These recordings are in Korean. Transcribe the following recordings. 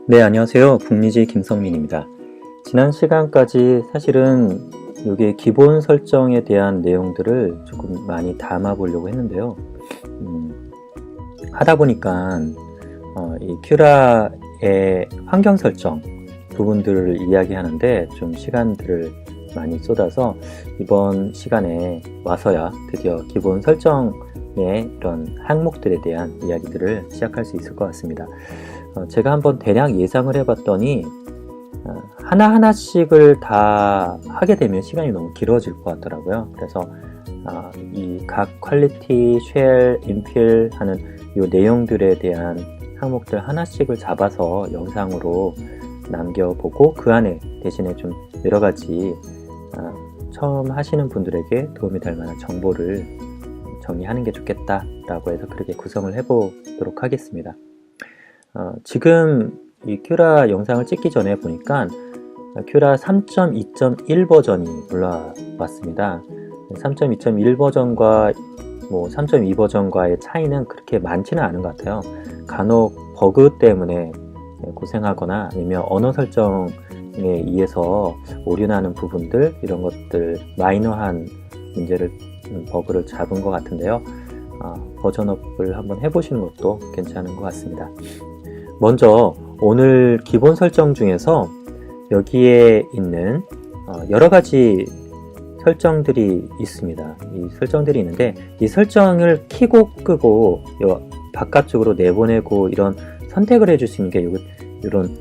네, 안녕하세요. 북미지 김성민입니다. 지난 시간까지 사실은 여기 기본 설정에 대한 내용들을 조금 많이 담아 보려고 했는데요. 하다 보니까 이 큐라의 환경 설정 부분들을 이야기하는데 좀 시간들을 많이 쏟아서 이번 시간에 와서야 드디어 기본 설정의 이런 항목들에 대한 이야기들을 시작할 수 있을 것 같습니다. 제가 한번 대략 예상을 해봤더니 하나하나씩을 다 하게 되면 시간이 너무 길어질 것 같더라고요. 그래서 이 각 퀄리티, 쉘, 인필 하는 이 내용들에 대한 항목들 하나씩을 잡아서 영상으로 남겨보고 그 안에 대신에 좀 여러 가지 처음 하시는 분들에게 도움이 될 만한 정보를 정리하는 게 좋겠다라고 해서 그렇게 구성을 해보도록 하겠습니다. 지금 이 큐라 영상을 찍기 전에 보니까 큐라 3.2.1 버전이 올라왔습니다. 3.2.1 버전과 3.2 버전과의 차이는 그렇게 많지는 않은 것 같아요. 간혹 버그 때문에 고생하거나 아니면 언어 설정에 의해서 오류나는 부분들, 이런 것들 마이너한 문제를 버그를 잡은 것 같은데요. 버전업을 한번 해보시는 것도 괜찮은 것 같습니다. 먼저 오늘 기본 설정 중에서 여기에 있는 여러 가지 설정들이 있습니다. 이 설정들이 있는데 이 설정을 켜고 끄고 바깥쪽으로 내보내고 이런 선택을 해줄 수 있는 게 이런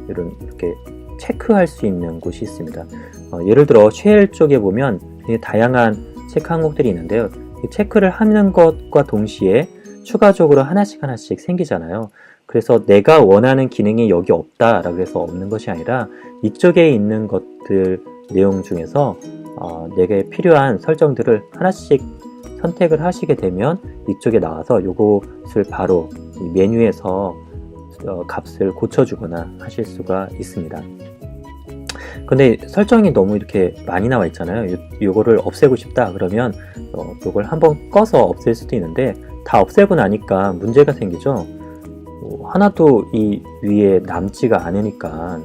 이렇게 체크할 수 있는 곳이 있습니다. 예를 들어 쉘 쪽에 보면 다양한 체크 항목들이 있는데요. 이 체크를 하는 것과 동시에 추가적으로 하나씩 생기잖아요. 그래서 내가 원하는 기능이 여기 없다라고 해서 없는 것이 아니라 이쪽에 있는 것들 내용 중에서 내게 필요한 설정들을 하나씩 선택을 하시게 되면 이쪽에 나와서 이것을 바로 이 메뉴에서 값을 고쳐주거나 하실 수가 있습니다. 근데 설정이 너무 이렇게 많이 나와 있잖아요. 이거를 없애고 싶다 그러면 이걸 한번 꺼서 없앨 수도 있는데 다 없애고 나니까 문제가 생기죠. 하나도 이 위에 남지가 않으니까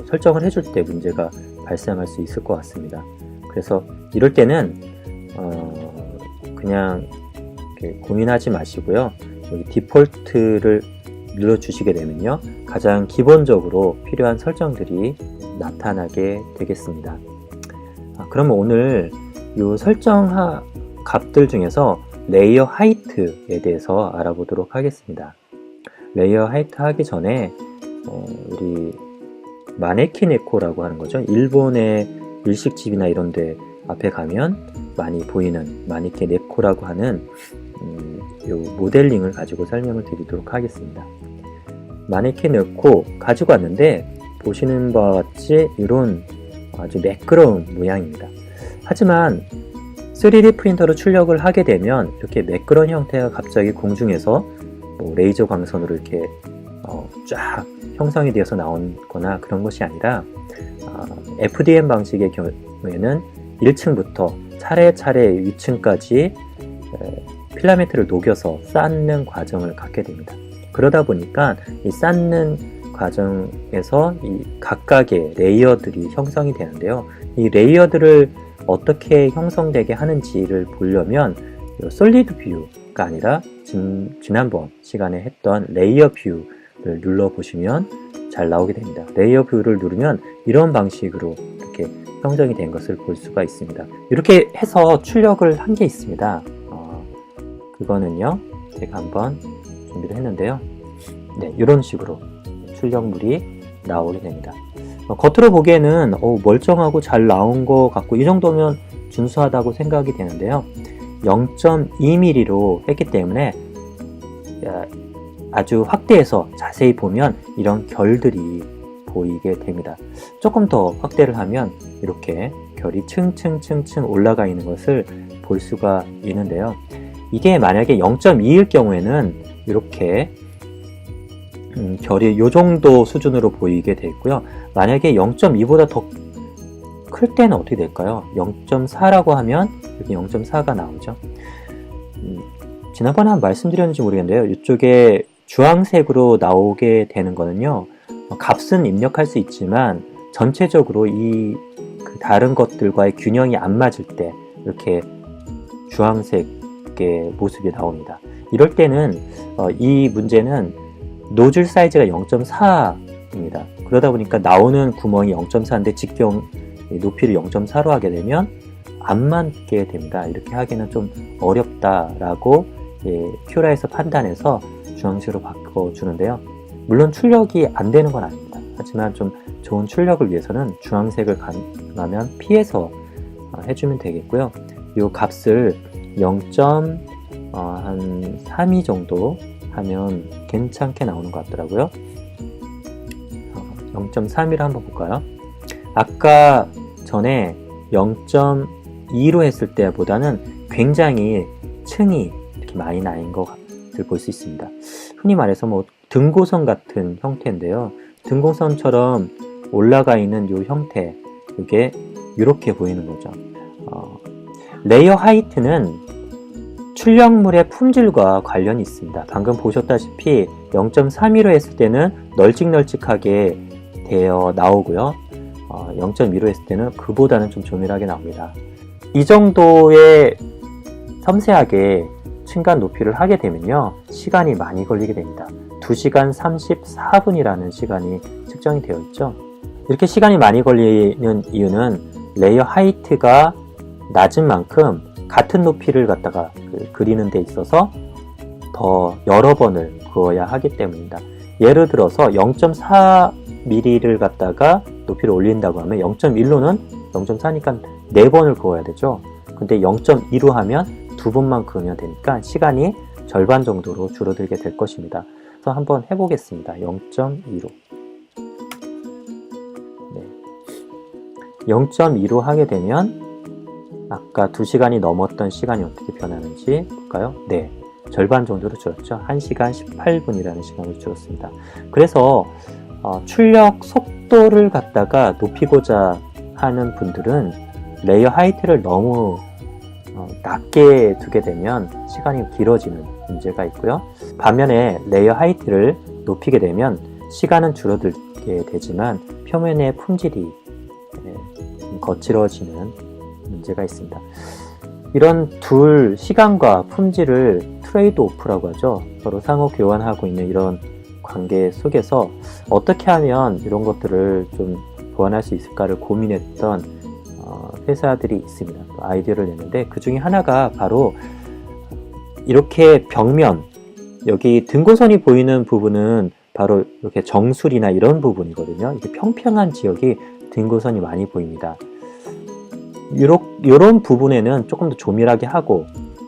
설정을 해줄 때 문제가 발생할 수 있을 것 같습니다. 그래서 이럴 때는 그냥 이렇게 고민하지 마시고요. 여기 디폴트를 눌러주시게 되면요, 가장 기본적으로 필요한 설정들이 나타나게 되겠습니다. 그러면 오늘 이 설정 값들 중에서 레이어 하이트에 대해서 알아보도록 하겠습니다. 레이어 하이트 하기 전에 우리 마네킹 에코라고 하는 거죠. 일본의 일식집이나 이런 데 앞에 가면 많이 보이는 마네킹 에코라고 하는 요 모델링을 가지고 설명을 드리도록 하겠습니다. 마네킹 에코 가지고 왔는데 보시는 바와 같이 이런 아주 매끄러운 모양입니다. 하지만 3D 프린터로 출력을 하게 되면 이렇게 매끄러운 형태가 갑자기 공중에서 레이저 광선으로 이렇게 쫙 형성이 되어서 나오거나 그런 것이 아니라 FDM 방식의 경우에는 1층부터 차례차례 위층까지 필라멘트를 녹여서 쌓는 과정을 갖게 됩니다. 그러다 보니까 이 쌓는 과정에서 이 각각의 레이어들이 형성이 되는데요. 이 레이어들을 어떻게 형성되게 하는지를 보려면 솔리드 뷰가 아니라 지난번 시간에 했던 레이어 뷰를 눌러보시면 잘 나오게 됩니다. 레이어 뷰를 누르면 이런 방식으로 이렇게 형성이 된 것을 볼 수가 있습니다. 이렇게 해서 출력을 한 게 있습니다. 그거는요, 제가 한번 준비를 했는데요. 네, 이런 식으로 출력물이 나오게 됩니다. 겉으로 보기에는 멀쩡하고 잘 나온 것 같고 이 정도면 준수하다고 생각이 되는데요. 0.2mm로 했기 때문에 아주 확대해서 자세히 보면 이런 결들이 보이게 됩니다. 조금 더 확대를 하면 이렇게 결이 층층층층 올라가 있는 것을 볼 수가 있는데요. 이게 만약에 0.2일 경우에는 이렇게 결이 이 정도 수준으로 보이게 되어 있고요. 만약에 0.2보다 더 클 때는 어떻게 될까요? 0.4라고 하면 여기 0.4가 나오죠. 지난번에 한번 말씀드렸는지 모르겠는데요. 이쪽에 주황색으로 나오게 되는 거는요, 값은 입력할 수 있지만 전체적으로 그 다른 것들과의 균형이 안 맞을 때 이렇게 주황색의 모습이 나옵니다. 이럴 때는 이 문제는 노즐 사이즈가 0.4입니다. 그러다 보니까 나오는 구멍이 0.4인데 직경 높이를 0.4로 하게 되면 안 맞게 됩니다. 이렇게 하기는 좀 어렵다라고 큐라에서 판단해서 주황색으로 바꿔주는데요. 물론 출력이 안 되는 건 아닙니다. 하지만 좀 좋은 출력을 위해서는 주황색을 가능하면 피해서 해주면 되겠고요. 이 값을 0.32 정도 하면 괜찮게 나오는 것 같더라고요. 0.3을 한번 볼까요? 아까 전에 0.2로 했을 때보다는 굉장히 층이 이렇게 많이 나인 것을 볼 수 있습니다. 흔히 말해서 뭐 등고선 같은 형태인데요. 등고선처럼 올라가 있는 이 형태, 이게 이렇게 보이는 거죠. 레이어 하이트는 출력물의 품질과 관련이 있습니다. 방금 보셨다시피 0.32로 했을 때는 널찍널찍하게 되어 나오고요. 0.2로 했을 때는 그보다는 좀 조밀하게 나옵니다. 이 정도의 섬세하게 층간 높이를 하게 되면요, 시간이 많이 걸리게 됩니다. 2시간 34분이라는 시간이 측정이 되어 있죠. 이렇게 시간이 많이 걸리는 이유는 레이어 하이트가 낮은 만큼 같은 높이를 갖다가 그리는 데 있어서 더 여러 번을 그어야 하기 때문입니다. 예를 들어서 0.4mm를 갖다가 높이를 올린다고 하면 0.1로는 0.4니까 4번을 그어야 되죠. 근데 0.2로 하면 2번만 그으면 되니까 시간이 절반 정도로 줄어들게 될 것입니다. 그래서 한번 해보겠습니다. 0.2로 0.2로 하게 되면 아까 2시간이 넘었던 시간이 어떻게 변하는지 볼까요? 네, 절반 정도로 줄었죠. 1시간 18분이라는 시간을 줄었습니다. 그래서 출력 속도를 갖다가 높이고자 하는 분들은 레이어 하이트를 너무 낮게 두게 되면 시간이 길어지는 문제가 있고요. 반면에 레이어 하이트를 높이게 되면 시간은 줄어들게 되지만 표면의 품질이 거칠어지는 문제가 있습니다. 이런 둘 시간과 품질을 트레이드 오프라고 하죠. 서로 상호 교환하고 있는 이런 관계 속에서 어떻게 하면 이런 것들을 좀 보완할 수 있을까를 고민했던 회사들이 있습니다. 아이디어를 냈는데 그 중에 하나가 바로 이렇게 벽면, 여기 등고선이 보이는 부분은 바로 이렇게 정수리나 이런 부분이거든요. 이게 평평한 지역이 등고선이 많이 보입니다. 이런 부분에는 조금 더 조밀하게 하고,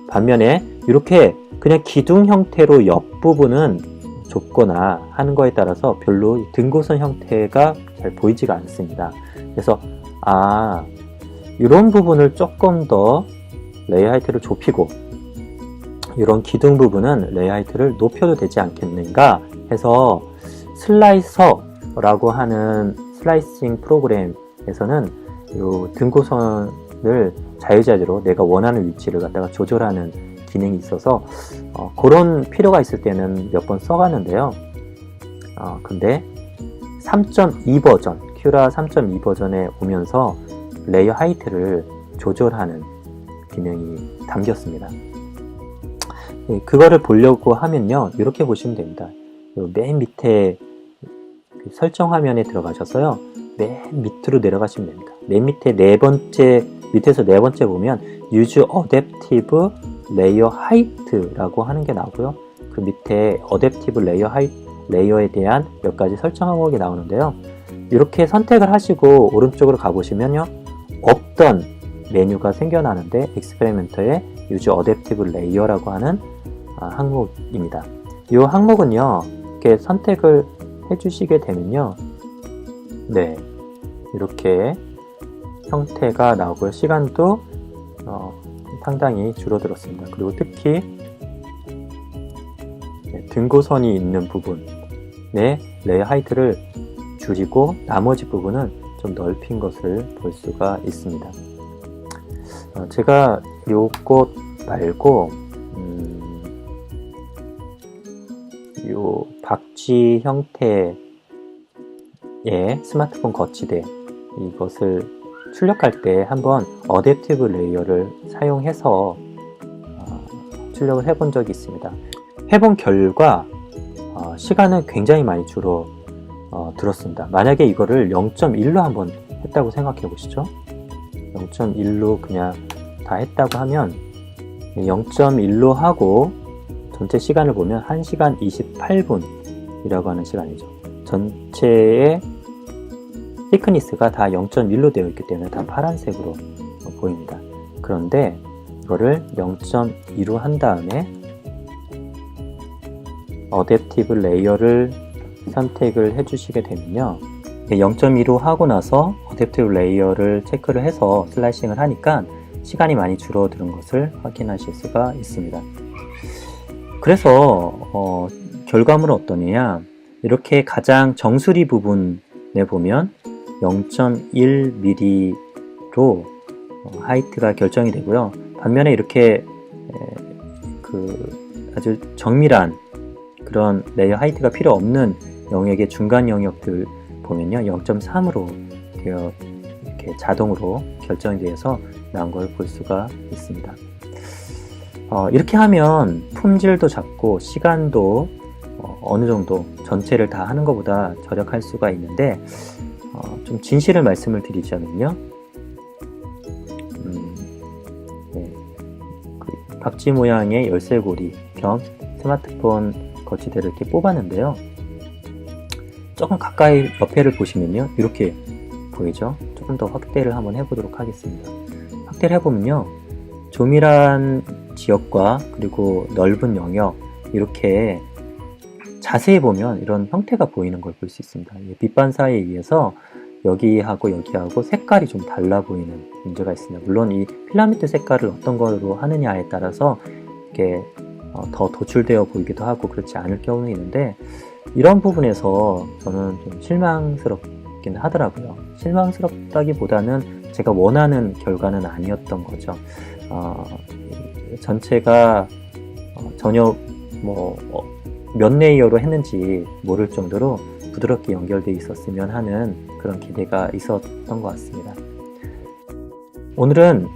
반면에 이렇게 그냥 기둥 형태로 옆부분은 좁거나 하는 거에 따라서 별로 등고선 형태가 잘 보이지가 않습니다. 그래서 이런 부분을 조금 더 레이어 하이트를 좁히고 이런 기둥 부분은 레이어 하이트를 높여도 되지 않겠는가 해서 슬라이서라고 하는 슬라이싱 프로그램에서는 이 등고선을 자유자재로 내가 원하는 위치를 갖다가 조절하는 기능이 있어서 그런 필요가 있을 때는 몇 번 써봤는데요. 근데 3.2 버전, 큐라 3.2 버전에 오면서 레이어 하이트를 조절하는 기능이 담겼습니다. 그거를 보려고 하면요, 이렇게 보시면 됩니다. 맨 밑에 설정 화면에 들어가셔서요, 맨 밑으로 내려가시면 됩니다. 맨 밑에 밑에서 네 번째 보면 Use Adaptive Layer Height라고 하는 게 나오고요. 그 밑에 Adaptive 레이어에 대한 몇 가지 설정 항목이 나오는데요. 이렇게 선택을 하시고 오른쪽으로 가보시면요, 없던 메뉴가 생겨나는데 익스페리멘터의 Use Adaptive Layer라고 하는 항목입니다. 이 항목은요, 이렇게 선택을 해주시게 되면요, 네, 이렇게 형태가 나오고요. 시간도 상당히 줄어들었습니다. 그리고 특히 등고선이 있는 부분의 레이어 하이트를 줄이고 나머지 부분은 좀 넓힌 것을 볼 수가 있습니다. 제가 요것 말고 요 박쥐 형태의 스마트폰 거치대, 이것을 출력할 때 한번 어댑티브 레이어를 사용해서 출력을 해본 적이 있습니다. 해본 결과 시간은 굉장히 많이 줄어들었습니다. 만약에 이거를 0.1로 한번 했다고 생각해 보시죠. 0.1로 그냥 다 했다고 하면 0.1로 하고 전체 시간을 보면 1시간 28분이라고 하는 시간이죠. 전체의 thickness가 다 0.1로 되어 있기 때문에 다 파란색으로 보입니다. 그런데 이거를 0.2로 한 다음에 어댑티브 레이어를 선택을 해주시게 되면요, 0.2로 하고 나서 어댑티브 레이어를 체크를 해서 슬라이싱을 하니까 시간이 많이 줄어드는 것을 확인하실 수가 있습니다. 그래서 결과물은 어떠냐, 이렇게 가장 정수리 부분에 보면 0.1mm로 하이트가 결정이 되고요. 반면에 이렇게 아주 정밀한 그런 레이어 하이트가 필요 없는 영역의 중간 영역들 보면요, 0.3으로 되어 이렇게 자동으로 결정이 되어서 나온 걸 볼 수가 있습니다. 이렇게 하면 품질도 잡고 시간도 어느 정도 전체를 다 하는 것보다 절약할 수가 있는데, 좀 진실을 말씀을 드리자면요, 그 박쥐 모양의 열쇠고리 겸 스마트폰 거치대를 이렇게 뽑았는데요, 조금 가까이 옆에를 보시면요, 이렇게 보이죠? 조금 더 확대를 한번 해보도록 하겠습니다. 확대를 해보면요, 조밀한 지역과 그리고 넓은 영역, 이렇게 자세히 보면 이런 형태가 보이는 걸 볼 수 있습니다. 빛 반사에 의해서 여기하고 여기하고 색깔이 좀 달라 보이는 문제가 있습니다. 물론 이 필라멘트 색깔을 어떤 걸로 하느냐에 따라서 이렇게 더 도출되어 보이기도 하고 그렇지 않을 경우는 있는데, 이런 부분에서 저는 좀 실망스럽긴 하더라고요. 실망스럽다기보다는 제가 원하는 결과는 아니었던 거죠. 전체가 전혀 몇 레이어로 했는지 모를 정도로 부드럽게 연결되어 있었으면 하는 그런 기대가 있었던 것 같습니다. 오늘은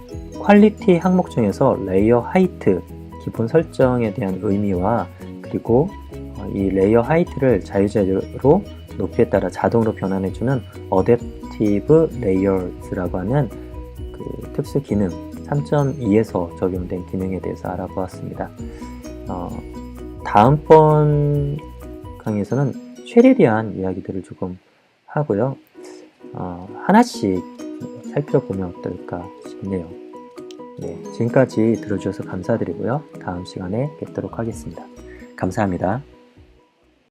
퀄리티 항목 중에서 레이어 하이트 기본 설정에 대한 의미와, 그리고 이 레이어 하이트를 자유자재로 높이에 따라 자동으로 변환해주는 어댑티브 레이어스라고 하는 그 특수 기능 3.2에서 적용된 기능에 대해서 알아보았습니다. 다음번 강의에서는 쉘에 대한 이야기들을 조금 하고요, 하나씩 살펴보면 어떨까 싶네요. 지금까지 들어주셔서 감사드리고요, 다음 시간에 뵙도록 하겠습니다. 감사합니다.